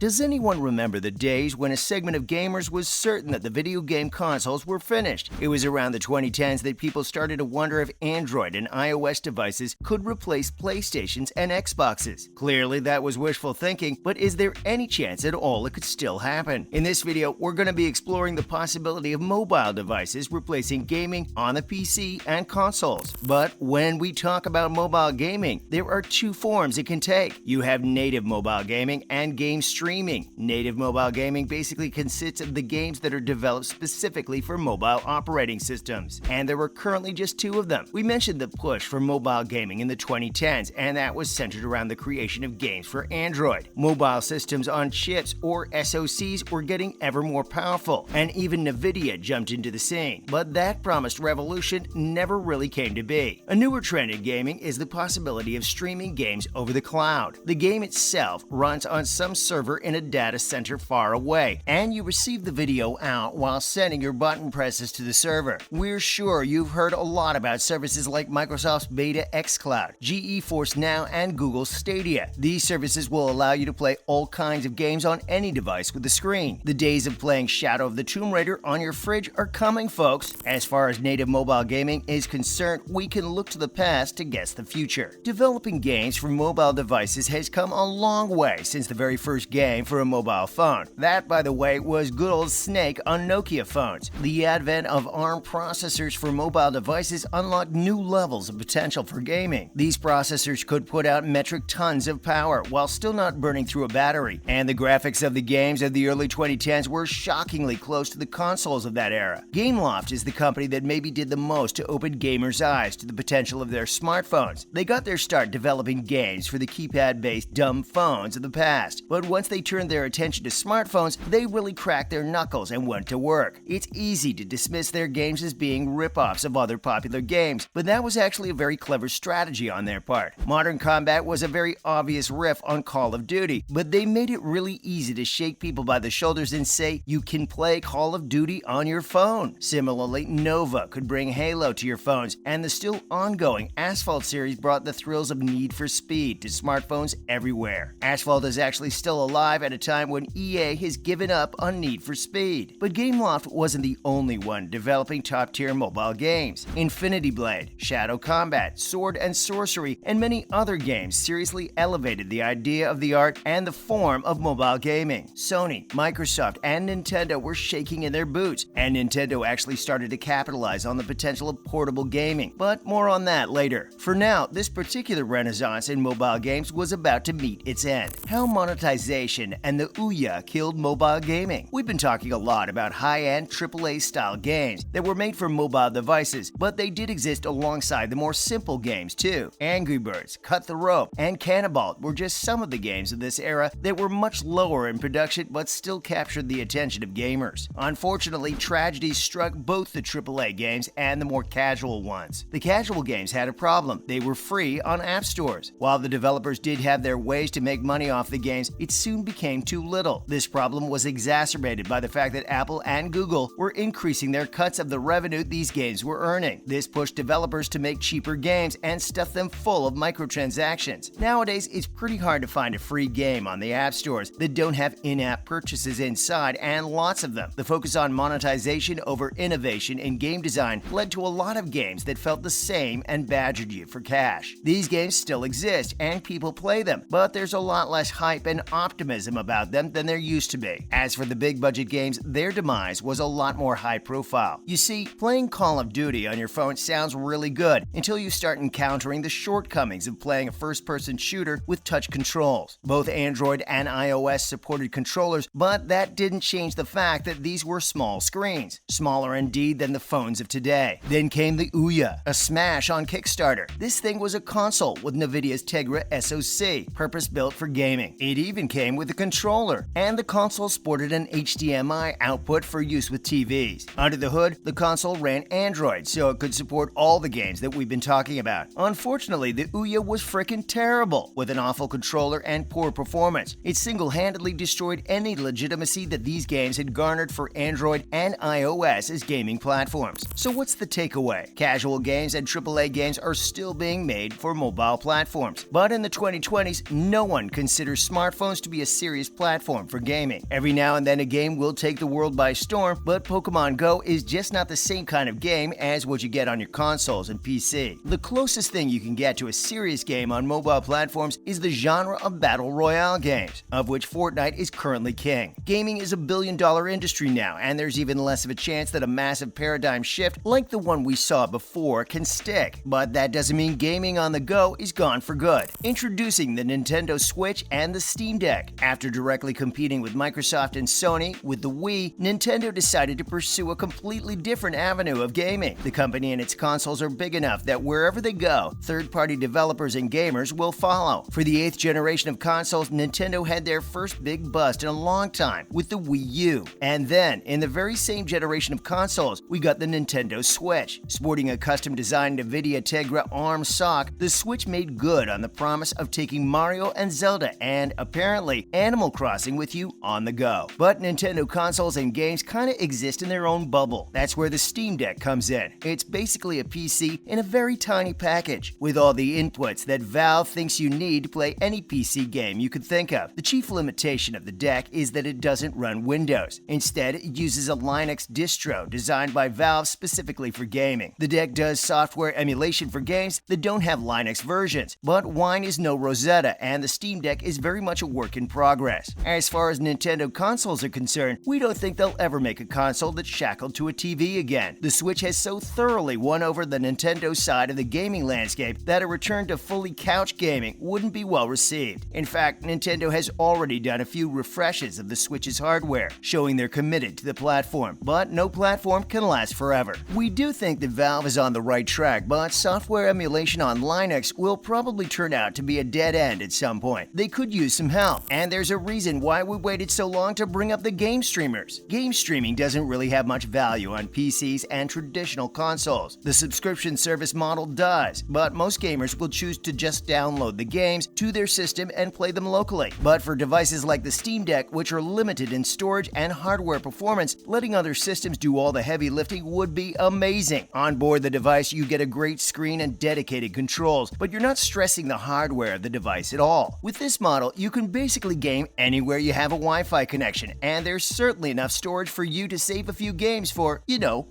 Does anyone remember the days when a segment of gamers was certain that the video game consoles were finished? It was around the 2010s that people started to wonder if Android and iOS devices could replace PlayStations and Xboxes. Clearly that was wishful thinking, but is there any chance at all it could still happen? In this video, we're going to be exploring the possibility of mobile devices replacing gaming on the PC and consoles. But when we talk about mobile gaming, there are two forms it can take. You have native mobile gaming and game streaming. Native mobile gaming basically consists of the games that are developed specifically for mobile operating systems, and there are currently just two of them. We mentioned the push for mobile gaming in the 2010s, and that was centered around the creation of games for Android. Mobile systems on chips, or SoCs, were getting ever more powerful, and even Nvidia jumped into the scene. But that promised revolution never really came to be. A newer trend in gaming is the possibility of streaming games over the cloud. The game itself runs on some server in a data center far away, and you receive the video out while sending your button presses to the server. We're sure you've heard a lot about services like Microsoft's Beta xCloud, GeForce Now, and Google's Stadia. These services will allow you to play all kinds of games on any device with a screen. The days of playing Shadow of the Tomb Raider on your fridge are coming, folks. As far as native mobile gaming is concerned, we can look to the past to guess the future. Developing games for mobile devices has come a long way since the very first game for a mobile phone. That, by the way, was good old Snake on Nokia phones. The advent of ARM processors for mobile devices unlocked new levels of potential for gaming. These processors could put out metric tons of power while still not burning through a battery, and the graphics of the games of the early 2010s were shockingly close to the consoles of that era. Gameloft is the company that maybe did the most to open gamers' eyes to the potential of their smartphones. They got their start developing games for the keypad-based dumb phones of the past, but once they turned their attention to smartphones, they really cracked their knuckles and went to work. It's easy to dismiss their games as being rip-offs of other popular games, but that was actually a very clever strategy on their part. Modern Combat was a very obvious riff on Call of Duty, but they made it really easy to shake people by the shoulders and say, you can play Call of Duty on your phone. Similarly, Nova could bring Halo to your phones, and the still ongoing Asphalt series brought the thrills of Need for Speed to smartphones everywhere. Asphalt is actually still alive at a time when EA has given up on Need for Speed. But Gameloft wasn't the only one developing top-tier mobile games. Infinity Blade, Shadow Combat, Sword and Sorcery, and many other games seriously elevated the idea of the art and the form of mobile gaming. Sony, Microsoft, and Nintendo were shaking in their boots, and Nintendo actually started to capitalize on the potential of portable gaming. But more on that later. For now, this particular renaissance in mobile games was about to meet its end. How monetization and the Ouya killed mobile gaming. We've been talking a lot about high-end AAA style games that were made for mobile devices, but they did exist alongside the more simple games too. Angry Birds, Cut the Rope, and Cannonball were just some of the games of this era that were much lower in production but still captured the attention of gamers. Unfortunately, tragedies struck both the AAA games and the more casual ones. The casual games had a problem. They were free on app stores. While the developers did have their ways to make money off the games, it soon became too little. This problem was exacerbated by the fact that Apple and Google were increasing their cuts of the revenue these games were earning. This pushed developers to make cheaper games and stuff them full of microtransactions. Nowadays, it's pretty hard to find a free game on the app stores that don't have in-app purchases inside, and lots of them. The focus on monetization over innovation in game design led to a lot of games that felt the same and badgered you for cash. These games still exist and people play them, but there's a lot less hype and optimism about them than there used to be. As for the big budget games, their demise was a lot more high profile. You see, playing Call of Duty on your phone sounds really good until you start encountering the shortcomings of playing a first-person shooter with touch controls. Both Android and iOS supported controllers, but that didn't change the fact that these were small screens, smaller indeed than the phones of today. Then came the Ouya, a smash on Kickstarter. This thing was a console with NVIDIA's Tegra SoC, purpose-built for gaming. It even came with a controller, and the console sported an HDMI output for use with TVs. Under the hood, the console ran Android, so it could support all the games that we've been talking about. Unfortunately, the Ouya was frickin' terrible, with an awful controller and poor performance. It single-handedly destroyed any legitimacy that these games had garnered for Android and iOS as gaming platforms. So what's the takeaway? Casual games and AAA games are still being made for mobile platforms. But in the 2020s, no one considers smartphones to be a serious platform for gaming. Every now and then a game will take the world by storm, but Pokemon Go is just not the same kind of game as what you get on your consoles and PC. The closest thing you can get to a serious game on mobile platforms is the genre of battle royale games, of which Fortnite is currently king. Gaming is a billion-dollar industry now, and there's even less of a chance that a massive paradigm shift like the one we saw before can stick. But that doesn't mean gaming on the go is gone for good. Introducing the Nintendo Switch and the Steam Deck. After directly competing with Microsoft and Sony with the Wii, Nintendo decided to pursue a completely different avenue of gaming. The company and its consoles are big enough that wherever they go, third-party developers and gamers will follow. For the 8th generation of consoles, Nintendo had their first big bust in a long time with the Wii U. And then, in the very same generation of consoles, we got the Nintendo Switch. Sporting a custom-designed NVIDIA Tegra ARM SoC, the Switch made good on the promise of taking Mario and Zelda and, apparently, Animal Crossing with you on the go. But Nintendo consoles and games kinda exist in their own bubble. That's where the Steam Deck comes in. It's basically a PC in a very tiny package, with all the inputs that Valve thinks you need to play any PC game you could think of. The chief limitation of the deck is that it doesn't run Windows. Instead, it uses a Linux distro designed by Valve specifically for gaming. The deck does software emulation for games that don't have Linux versions, but Wine is no Rosetta, and the Steam Deck is very much a work in progress. As far as Nintendo consoles are concerned, we don't think they'll ever make a console that's shackled to a TV again. The Switch has so thoroughly won over the Nintendo side of the gaming landscape that a return to fully couch gaming wouldn't be well received. In fact, Nintendo has already done a few refreshes of the Switch's hardware, showing they're committed to the platform. But no platform can last forever. We do think that Valve is on the right track, but software emulation on Linux will probably turn out to be a dead end at some point. They could use some help, and there's a reason why we waited so long to bring up the game streamers. Game streaming doesn't really have much value on PCs and traditional consoles. The subscription service model does, but most gamers will choose to just download the games to their system and play them locally. But for devices like the Steam Deck, which are limited in storage and hardware performance, letting other systems do all the heavy lifting would be amazing. On board the device, you get a great screen and dedicated controls, but you're not stressing the hardware of the device at all. With this model, you can basically game anywhere you have a Wi-Fi connection, and there's certainly enough storage for you to save a few games for,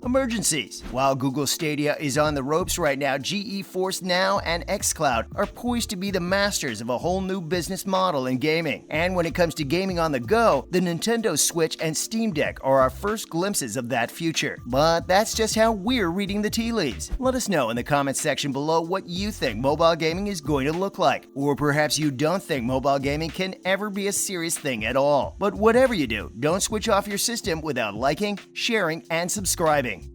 emergencies. While Google Stadia is on the ropes right now, GeForce Now and xCloud are poised to be the masters of a whole new business model in gaming. And when it comes to gaming on the go, the Nintendo Switch and Steam Deck are our first glimpses of that future. But that's just how we're reading the tea leaves. Let us know in the comments section below what you think mobile gaming is going to look like. Or perhaps you don't think mobile gaming can ever be a serious thing at all. But whatever you do, don't switch off your system without liking, sharing, and subscribing.